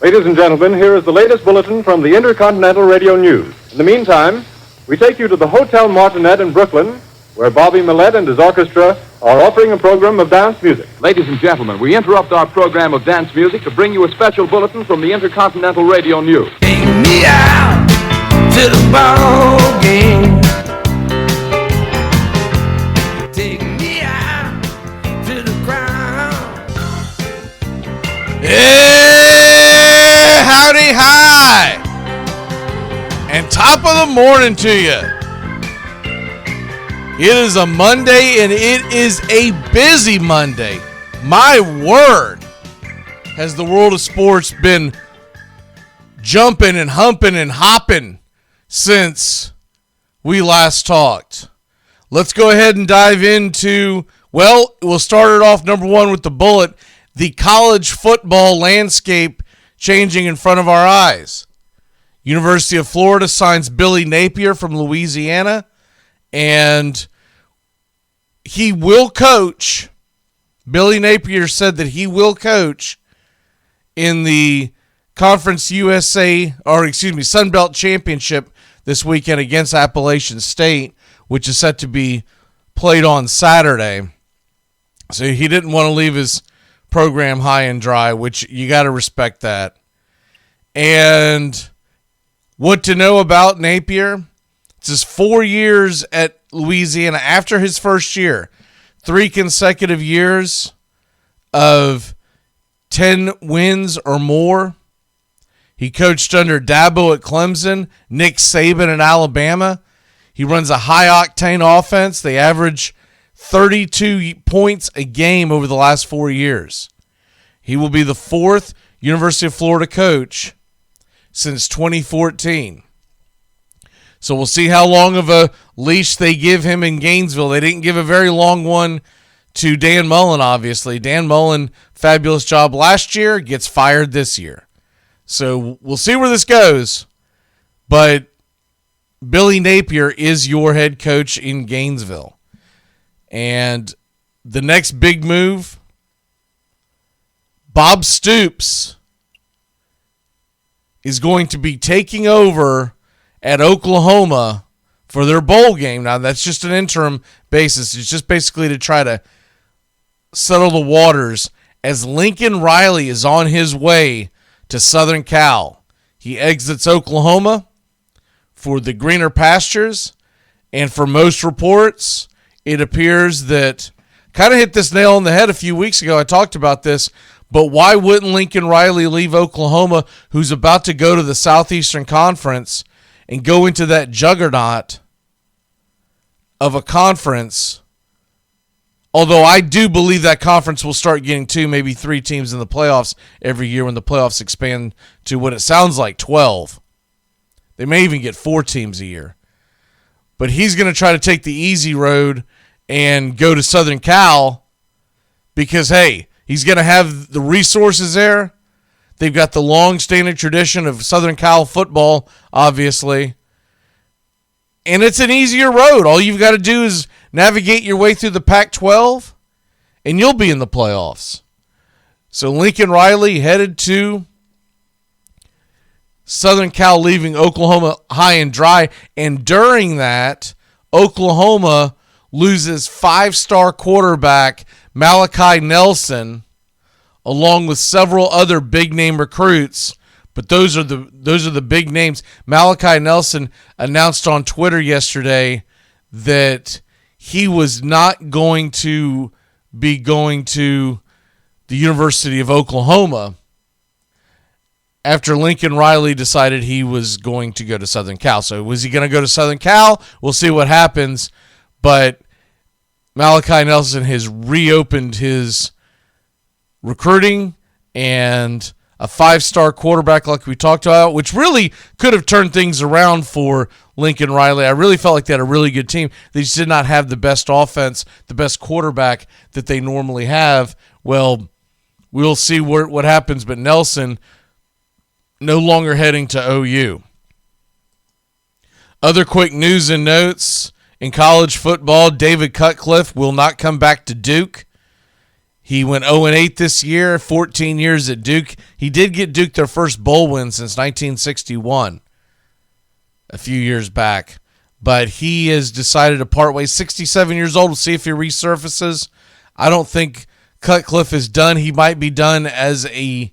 Ladies and gentlemen, here is the latest bulletin from the Intercontinental Radio News. In the meantime, we take you to the Hotel Martinet in Brooklyn, where Bobby Millett and his orchestra are offering a program of dance music. Ladies and gentlemen, we interrupt our program of dance music to bring you a special bulletin from the Intercontinental Radio News. Take me out to the ball game. Take me out to the crowd. Hey, howdy, hi, and top of the morning to you. It is a Monday, and it is a busy Monday. My word, has the world of sports been jumping and humping and hopping since we last talked. Let's go ahead and dive into, well, we'll start it off number one with the bullet, the college football landscape changing in front of our eyes. University of Florida signs Billy Napier from Louisiana, and he will coach. Billy Napier said that he will coach in the Conference USA, Sun Belt Championship this weekend against Appalachian State, which is set to be played on Saturday. So he didn't want to leave his program high and dry, which you got to respect that. And what to know about Napier? It's his 4 years at Louisiana. After his first year, 3 consecutive years of 10 wins or more. He coached under Dabo at Clemson, Nick Saban at Alabama. He runs a high-octane offense. They average 32 points a game over the last 4 years. He will be the 4th University of Florida coach since 2014. So we'll see how long of a leash they give him in Gainesville. They didn't give a very long one to Dan Mullen, obviously. Dan Mullen, fabulous job last year, gets fired this year. So we'll see where this goes. But Billy Napier is your head coach in Gainesville. And the next big move, Bob Stoops is going to be taking over at Oklahoma for their bowl game. Now, that's just an interim basis. It's just basically to try to settle the waters as Lincoln Riley is on his way to Southern Cal. He exits Oklahoma for the greener pastures, and for most reports, it appears that, kind of hit this nail on the head a few weeks ago, I talked about this, but why wouldn't Lincoln Riley leave Oklahoma, who's about to go to the Southeastern Conference, and go into that juggernaut of a conference? Although I do believe that conference will start getting 2, maybe 3 teams in the playoffs every year when the playoffs expand to what it sounds like 12. They may even get 4 teams a year. But he's going to try to take the easy road and go to Southern Cal because, hey, he's going to have the resources there. They've got the long-standing tradition of Southern Cal football, obviously. And it's an easier road. All you've got to do is navigate your way through the Pac-12, and you'll be in the playoffs. So Lincoln Riley headed to Southern Cal, leaving Oklahoma high and dry. And during that, Oklahoma loses 5-star quarterback Malachi Nelson, along with several other big-name recruits. But those are the big names. Malachi Nelson announced on Twitter yesterday that he was not going to be going to the University of Oklahoma after Lincoln Riley decided he was going to go to Southern Cal. So was he going to go to Southern Cal? We'll see what happens. But Malachi Nelson has reopened his recruiting, and a 5-star quarterback like we talked about, which really could have turned things around for Lincoln Riley. I really felt like they had a really good team. They just did not have the best offense, the best quarterback that they normally have. Well, we'll see what happens, but Nelson no longer heading to OU. Other quick news and notes. In college football, David Cutcliffe will not come back to Duke. He went 0-8 this year, 14 years at Duke. He did get Duke their first bowl win since 1961, a few years back. But he has decided to part ways. 67 years old. We'll see if he resurfaces. I don't think Cutcliffe is done. He might be done as a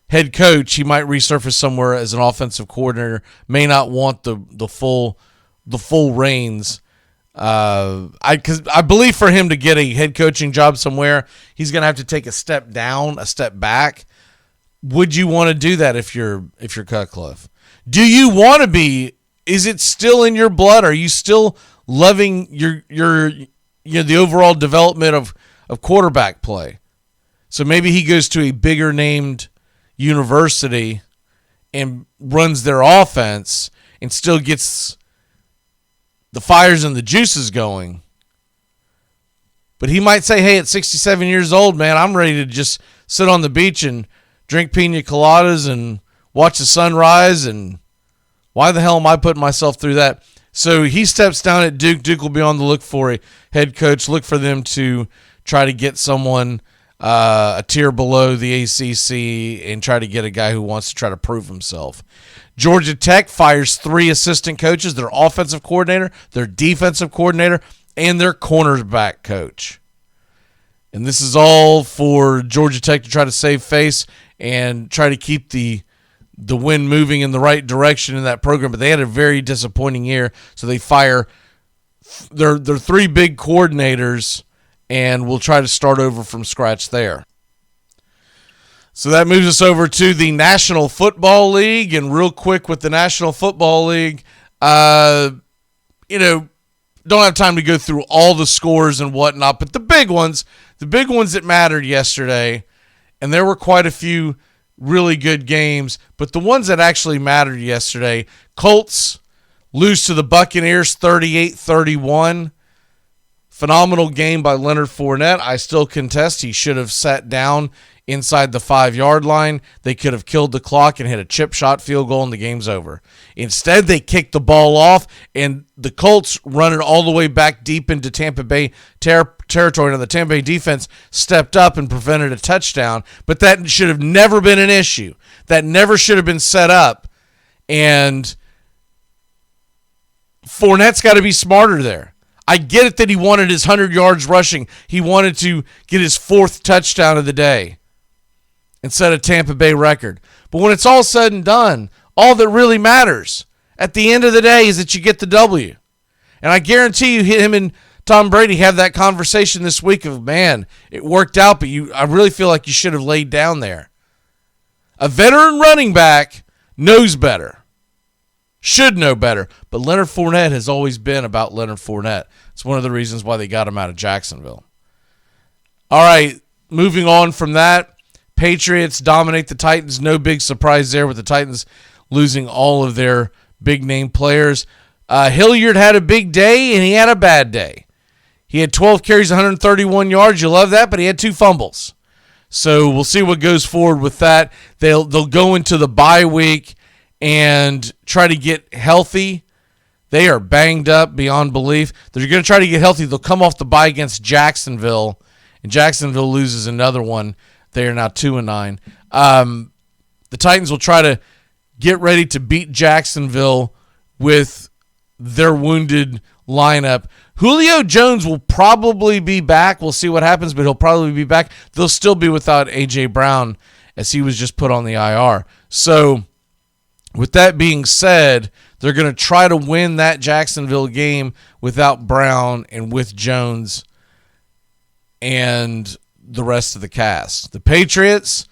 head coach. He might resurface somewhere as an offensive coordinator. May not want the full reins. Because I believe for him to get a head coaching job somewhere, he's going to have to take a step down, a step back. Would you want to do that if you're Cutcliffe? Do you want to be? Is it still in your blood? Are you still loving your the overall development of quarterback play? So maybe he goes to a bigger named university and runs their offense and still gets the fires and the juices going. But he might say, hey, at 67 years old, man, I'm ready to just sit on the beach and drink pina coladas and watch the sunrise, and why the hell am I putting myself through that? So he steps down at Duke. Duke will be on the look for a head coach. Look for them to try to get someone a tier below the ACC and try to get a guy who wants to try to prove himself. Georgia Tech fires 3 assistant coaches, their offensive coordinator, their defensive coordinator, and their cornerback coach. And this is all for Georgia Tech to try to save face and try to keep the wind moving in the right direction in that program. But they had a very disappointing year, so they fire their 3 big coordinators, and we'll try to start over from scratch there. So that moves us over to the National Football League. And real quick with the National Football League, don't have time to go through all the scores and whatnot, but the big ones that mattered yesterday, and there were quite a few really good games, but the ones that actually mattered yesterday, Colts lose to the Buccaneers 38-31. Phenomenal game by Leonard Fournette. I still contest he should have sat down inside the 5-yard line. They could have killed the clock and hit a chip shot field goal, and the game's over. Instead, they kicked the ball off, and the Colts run it all the way back deep into Tampa Bay territory, and the Tampa Bay defense stepped up and prevented a touchdown. But that should have never been an issue. That never should have been set up. And Fournette's got to be smarter there. I get it that he wanted his 100 yards rushing. He wanted to get his 4th touchdown of the day and set a Tampa Bay record. But when it's all said and done, all that really matters at the end of the day is that you get the W. And I guarantee you him and Tom Brady have that conversation this week of, man, it worked out, but I really feel like you should have laid down there. A veteran running back knows better. Should know better, but Leonard Fournette has always been about Leonard Fournette. It's one of the reasons why they got him out of Jacksonville. All right, moving on from that, Patriots dominate the Titans. No big surprise there with the Titans losing all of their big-name players. Hilliard had a big day, and he had a bad day. He had 12 carries, 131 yards. You love that, but he had 2 fumbles. So we'll see what goes forward with that. They'll go into the bye week and try to get healthy. They are banged up beyond belief. They're going to try to get healthy. They'll come off the bye against Jacksonville, and Jacksonville loses another one. They are now 2-9. The Titans will try to get ready to beat Jacksonville with their wounded lineup. Julio Jones will probably be back. We'll see what happens, but he'll probably be back. They'll still be without A.J. Brown, as he was just put on the IR. So with that being said, they're going to try to win that Jacksonville game without Brown and with Jones and the rest of the cast. The Patriots,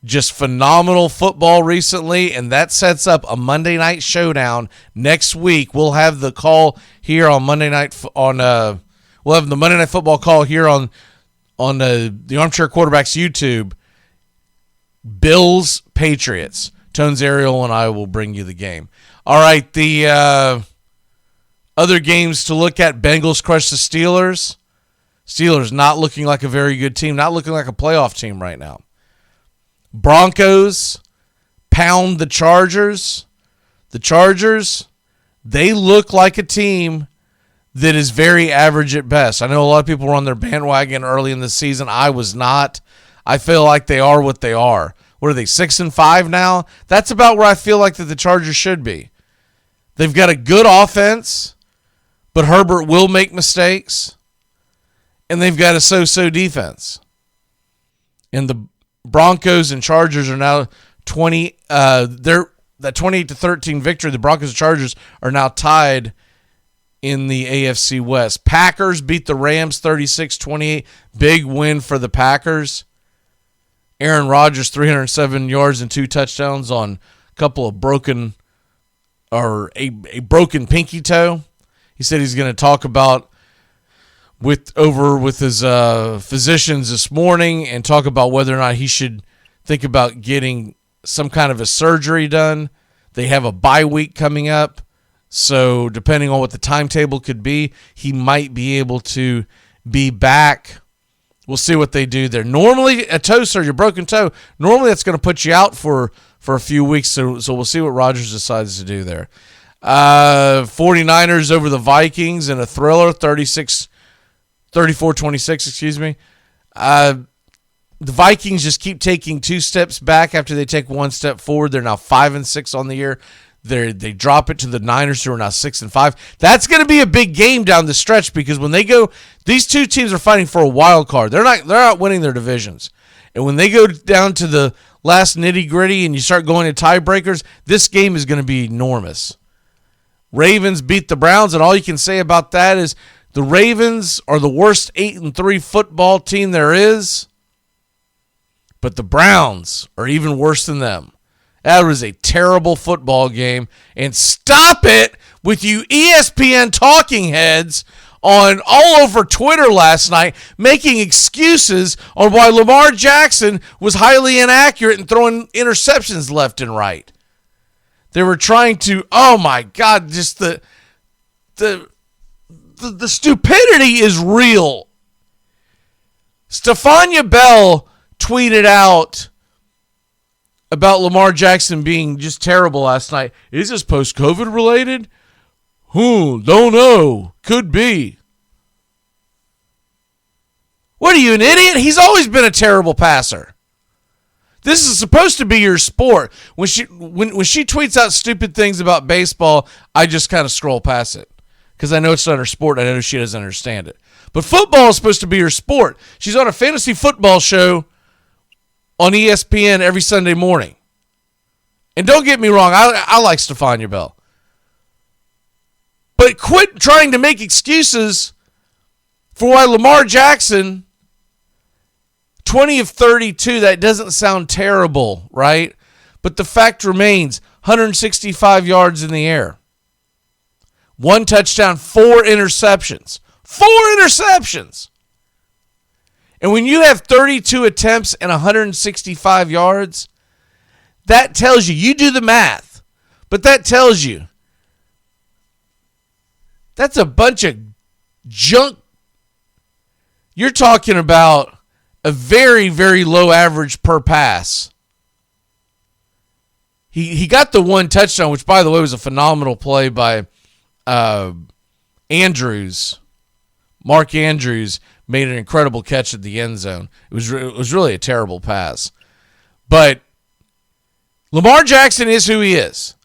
just phenomenal football recently, and that sets up a Monday night showdown next week. We'll have the call here on Monday night we'll have the Monday Night Football call here on the Armchair Quarterbacks YouTube. Bills Patriots. Tones Ariel and I will bring you the game. All right, the other games to look at: Bengals crush the Steelers. Steelers not looking like a very good team, not looking like a playoff team right now. Broncos pound the Chargers. The Chargers, they look like a team that is very average at best. I know a lot of people were on their bandwagon early in the season. I was not. I feel like they are what they are. What are they, 6-5 now? That's about where I feel like that the Chargers should be. They've got a good offense, but Herbert will make mistakes, and they've got a so-so defense. And the Broncos and Chargers are now 20. That 28-13 victory. The Broncos and Chargers are now tied in the AFC West. Packers beat the Rams 36-28. Big win for the Packers. Aaron Rodgers, 307 yards and 2 touchdowns on a couple of broken, or a broken pinky toe. He said he's going to talk about with his physicians this morning and talk about whether or not he should think about getting some kind of a surgery done. They have a bye week coming up, so depending on what the timetable could be, he might be able to be back. We'll see what they do there. Normally, a toe surgery, a broken toe, normally that's going to put you out for a few weeks, so we'll see what Rodgers decides to do there. 49ers over the Vikings in a thriller, 34-26, excuse me. The Vikings just keep taking 2 steps back after they take 1 step forward. They're now 5-6 on the year. They drop it to the Niners, who are now 6-5. That's going to be a big game down the stretch, because when they go, these two teams are fighting for a wild card. They're not winning their divisions, and when they go down to the last nitty gritty and you start going to tiebreakers, this game is going to be enormous. Ravens beat the Browns, and all you can say about that is the Ravens are the worst 8-3 football team there is, but the Browns are even worse than them. That was a terrible football game. And stop it with you ESPN talking heads on all over Twitter last night making excuses on why Lamar Jackson was highly inaccurate and throwing interceptions left and right. They were trying to, oh my God, just the stupidity is real. Stephania Bell tweeted out about Lamar Jackson being just terrible last night. Is this post-COVID related? Don't know. Could be. What are you, an idiot? He's always been a terrible passer. This is supposed to be your sport. When she tweets out stupid things about baseball, I just kind of scroll past it, because I know it's not her sport. I know she doesn't understand it. But football is supposed to be her sport. She's on a fantasy football show on ESPN every Sunday morning. And don't get me wrong, I like Stephania Bell. But quit trying to make excuses for why Lamar Jackson, 20 of 32, that doesn't sound terrible, right? But the fact remains, 165 yards in the air. 1 touchdown, 4 interceptions. 4 interceptions! And when you have 32 attempts and 165 yards, that tells you, you do the math, but that tells you that's a bunch of junk. You're talking about a very, very low average per pass. He got the 1 touchdown, which, by the way, was a phenomenal play by Andrews. Mark Andrews made an incredible catch at the end zone. It was really a terrible pass. But Lamar Jackson is who he is.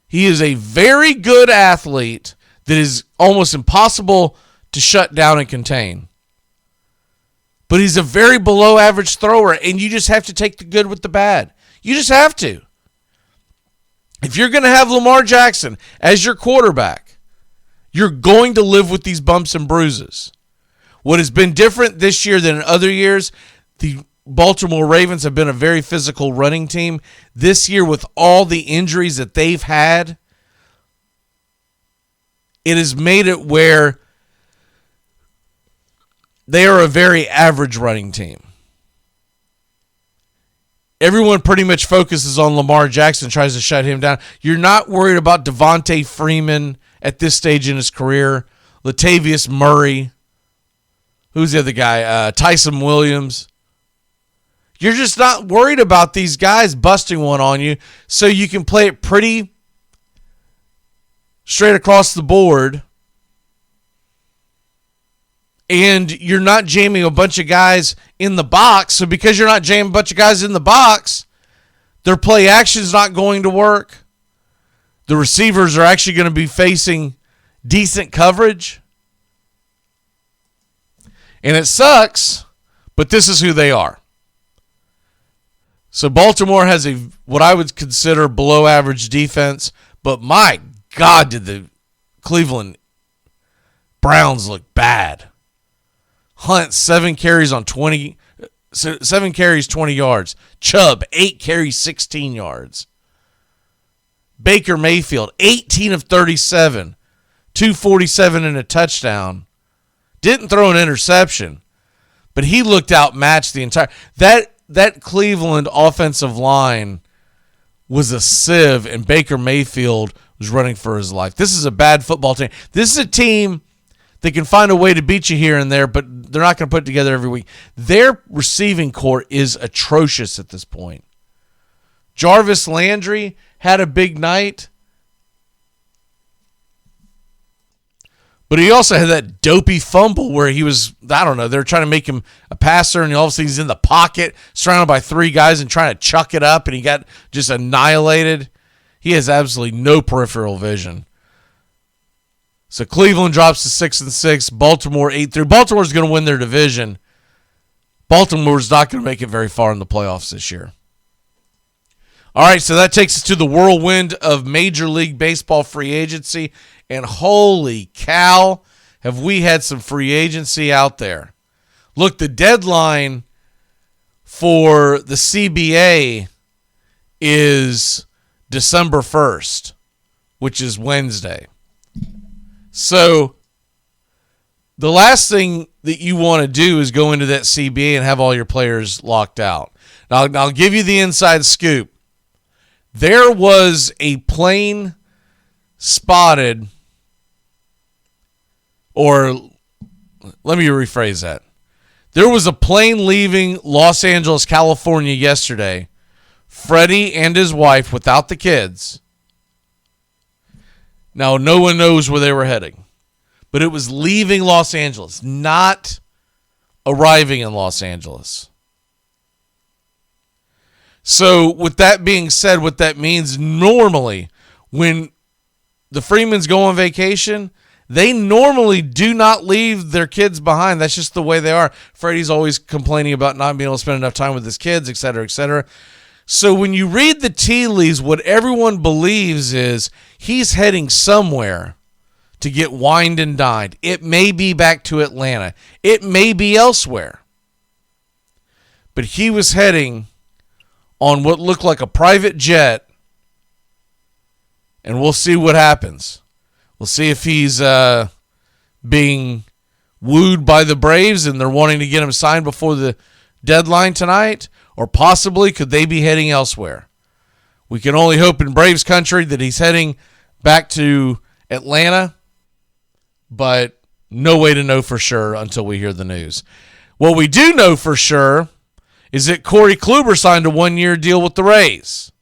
He is a very good athlete that is almost impossible to shut down and contain. But he's a very below average thrower, and you just have to take the good with the bad. You just have to. If you're going to have Lamar Jackson as your quarterback, you're going to live with these bumps and bruises. What has been different this year than in other years, the Baltimore Ravens have been a very physical running team. This year, with all the injuries that they've had, it has made it where they are a very average running team. Everyone pretty much focuses on Lamar Jackson, tries to shut him down. You're not worried about Devontae Freeman at this stage in his career, Latavius Murray. Who's the other guy? Tyson Williams. You're just not worried about these guys busting one on you, so you can play it pretty straight across the board And you're not jamming a bunch of guys in the box. So because you're not jamming a bunch of guys in the box, their play action's not going to work. The receivers are actually going to be facing decent coverage. And it sucks, but this is who they are. So Baltimore has what I would consider below average defense, but my God, did the Cleveland Browns look bad. Hunt, 7 carries, 20 yards. Chubb, 8 carries, 16 yards. Baker Mayfield, 18 of 37, 247 and a touchdown. Didn't throw an interception, but he looked outmatched the entire. That Cleveland offensive line was a sieve, and Baker Mayfield was running for his life. This is a bad football team. This is a team that can find a way to beat you here and there, but they're not going to put it together every week. Their receiving corps is atrocious at this point. Jarvis Landry had a big night, but he also had that dopey fumble where he was, I don't know, they're trying to make him a passer, and all of a sudden he's in the pocket, surrounded by 3 guys and trying to chuck it up, and he got just annihilated. He has absolutely no peripheral vision. So Cleveland drops to 6-6, Baltimore 8-3. Baltimore's going to win their division. Baltimore's not going to make it very far in the playoffs this year. All right, so that takes us to the whirlwind of Major League Baseball free agency. And holy cow, have we had some free agency out there. Look, the deadline for the CBA is December 1st, which is Wednesday. So the last thing that you want to do is go into that CBA and have all your players locked out. Now, I'll give you the inside scoop. There was a plane spotted, or let me rephrase that. There was a plane leaving Los Angeles, California yesterday. Freddie and his wife without the kids. Now, no one knows where they were heading, but it was leaving Los Angeles, not arriving in Los Angeles. So, with that being said, what that means, normally, when the Freemans go on vacation, they normally do not leave their kids behind. That's just the way they are. Freddie's always complaining about not being able to spend enough time with his kids, et cetera, et cetera. So when you read the tea leaves, what everyone believes is he's heading somewhere to get wined and dined. It may be back to Atlanta. It may be elsewhere. But he was heading on what looked like a private jet, and we'll see what happens. We'll see if he's being wooed by the Braves and they're wanting to get him signed before the deadline tonight, or possibly could they be heading elsewhere? We can only hope in Braves country that he's heading back to Atlanta, but no way to know for sure until we hear the news. What we do know for sure is that Corey Kluber signed a 1-year deal with the Rays.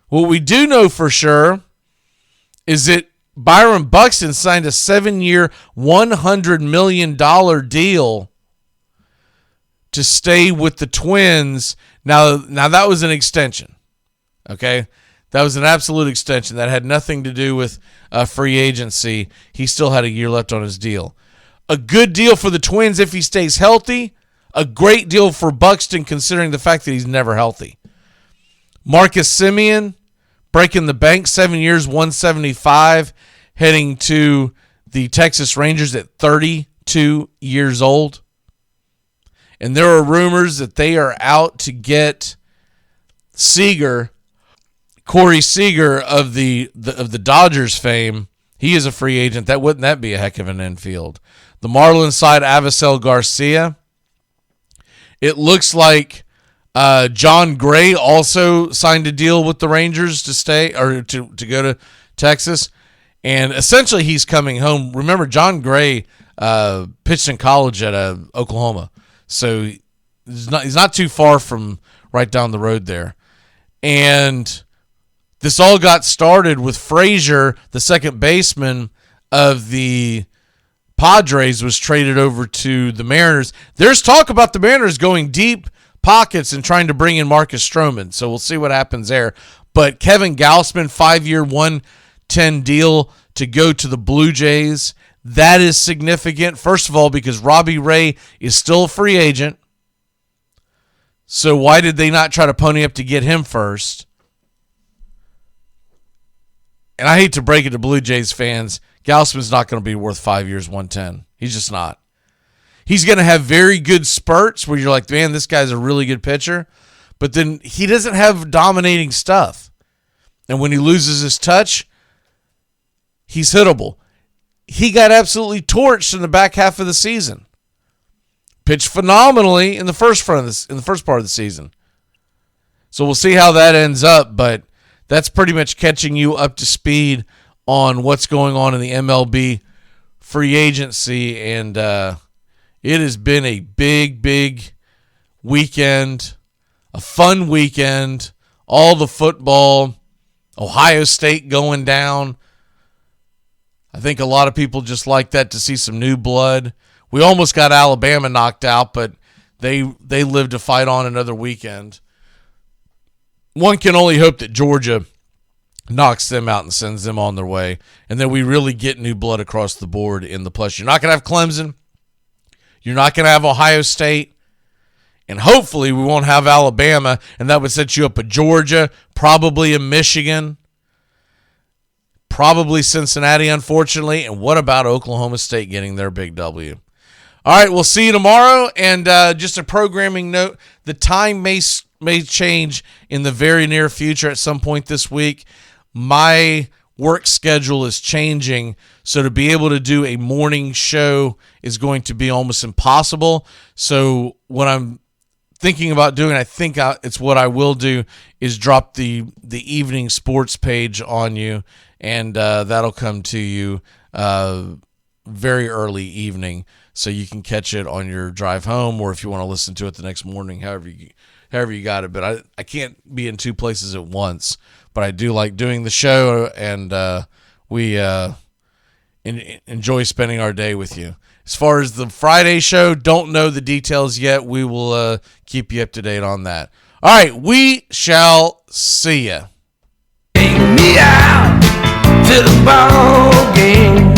What we do know for sure is that Byron Buxton signed a 7-year, $100 million deal to stay with the Twins. Now that was an extension, okay? That was an absolute extension. That had nothing to do with free agency. He still had a year left on his deal. A good deal for the Twins if he stays healthy. A great deal for Buxton considering the fact that he's never healthy. Marcus Semien breaking the bank, 7 years, $175, heading to the Texas Rangers at 32 years old. And there are rumors that they are out to get Seager, Corey Seager of the Dodgers fame. He is a free agent. Wouldn't that be a heck of an infield? The Marlins side, Avisel Garcia. It looks like John Gray also signed a deal with the Rangers to stay or to go to Texas. And essentially he's coming home. Remember, John Gray pitched in college at Oklahoma. So he's not too far from right down the road there. And this all got started with Frazier, the second baseman of the Padres was traded over to the Mariners. There's talk about the Mariners going deep pockets and trying to bring in Marcus Stroman, so we'll see what happens there. But Kevin Gausman, 5-year, $110 deal to go to the Blue Jays. That is significant, first of all, because Robbie Ray is still a free agent. So why did they not try to pony up to get him first? And I hate to break it to Blue Jays fans, Gausman's not going to be worth 5 years, 110. He's just not. He's going to have very good spurts where you're like, man, this guy's a really good pitcher. But then he doesn't have dominating stuff. And when he loses his touch, he's hittable. He got absolutely torched in the back half of the season. Pitched phenomenally in the first part of the season. So we'll see how that ends up, but that's pretty much catching you up to speed on what's going on in the MLB free agency, and it has been a big weekend, a fun weekend, all the football, Ohio State going down. I think a lot of people just like that to see some new blood. We almost got Alabama knocked out, but they lived to fight on another weekend. One can only hope that Georgia knocks them out and sends them on their way, and then we really get new blood across the board in the plus. You're not going to have Clemson. You're not going to have Ohio State. And hopefully we won't have Alabama, and that would set you up at Georgia, probably in Michigan, probably Cincinnati, unfortunately. And what about Oklahoma State getting their big W? All right, we'll see you tomorrow. And just a programming note, the time may change in the very near future at some point this week. My work schedule is changing, so to be able to do a morning show is going to be almost impossible. So what I'm thinking about doing, I think it's what I will do, is drop the evening sports page on you, and that'll come to you very early evening, so you can catch it on your drive home, or if you want to listen to it the next morning, however you got it. But I can't be in two places at once, but I do like doing the show, and we enjoy spending our day with you. As far as the Friday show, don't know the details yet. We will keep you up to date on that. All right, we shall see you. Take me out to the ball game.